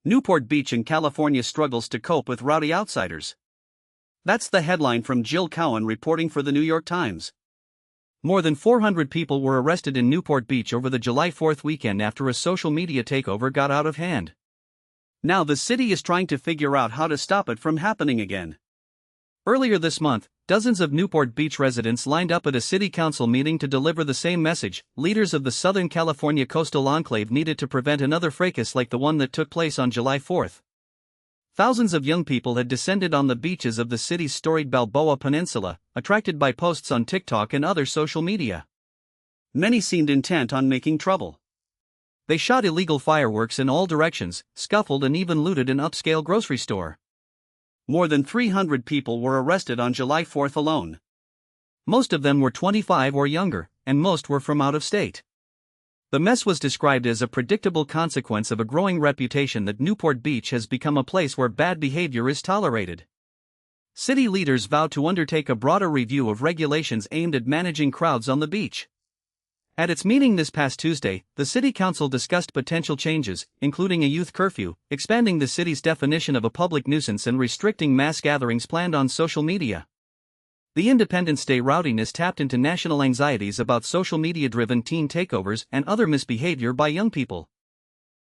Newport Beach in California struggles to cope with rowdy outsiders. That's the headline from Jill Cowan reporting for the New York Times. More than 400 people were arrested in Newport Beach over the July 4th weekend after a social media takeover got out of hand. Now the city is trying to figure out how to stop it from happening again. Earlier this month, dozens of Newport Beach residents lined up at a city council meeting to deliver the same message. Leaders of the Southern California coastal enclave needed to prevent another fracas like the one that took place on July 4th. Thousands of young people had descended on the beaches of the city's storied Balboa Peninsula, attracted by posts on TikTok and other social media. Many seemed intent on making trouble. They shot illegal fireworks in all directions, scuffled and even looted an upscale grocery store. More than 300 people were arrested on July 4th alone. Most of them were 25 or younger, and most were from out of state. The mess was described as a predictable consequence of a growing reputation that Newport Beach has become a place where bad behavior is tolerated. City leaders vowed to undertake a broader review of regulations aimed at managing crowds on the beach. At its meeting this past Tuesday, the City Council discussed potential changes, including a youth curfew, expanding the city's definition of a public nuisance and restricting mass gatherings planned on social media. The Independence Day rowdiness tapped into national anxieties about social media-driven teen takeovers and other misbehavior by young people.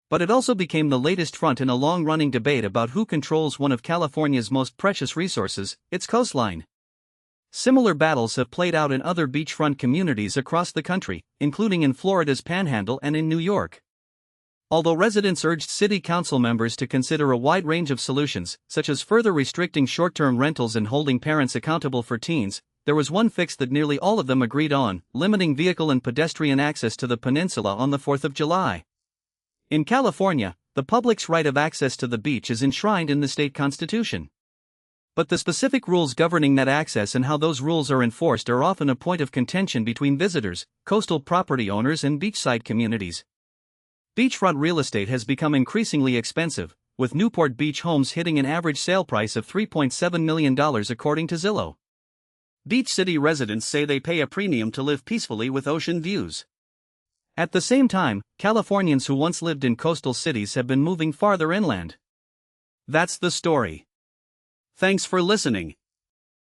But it also became the latest front in a long-running debate about who controls one of California's most precious resources, its coastline. Similar battles have played out in other beachfront communities across the country, including in Florida's Panhandle and in New York. Although residents urged city council members to consider a wide range of solutions, such as further restricting short-term rentals and holding parents accountable for teens, there was one fix that nearly all of them agreed on: limiting vehicle and pedestrian access to the peninsula on the 4th of July. In California, the public's right of access to the beach is enshrined in the state constitution. But the specific rules governing that access and how those rules are enforced are often a point of contention between visitors, coastal property owners, and beachside communities. Beachfront real estate has become increasingly expensive, with Newport Beach homes hitting an average sale price of $3.7 million according to Zillow. Beach City residents say they pay a premium to live peacefully with ocean views. At the same time, Californians who once lived in coastal cities have been moving farther inland. That's the story. Thanks for listening.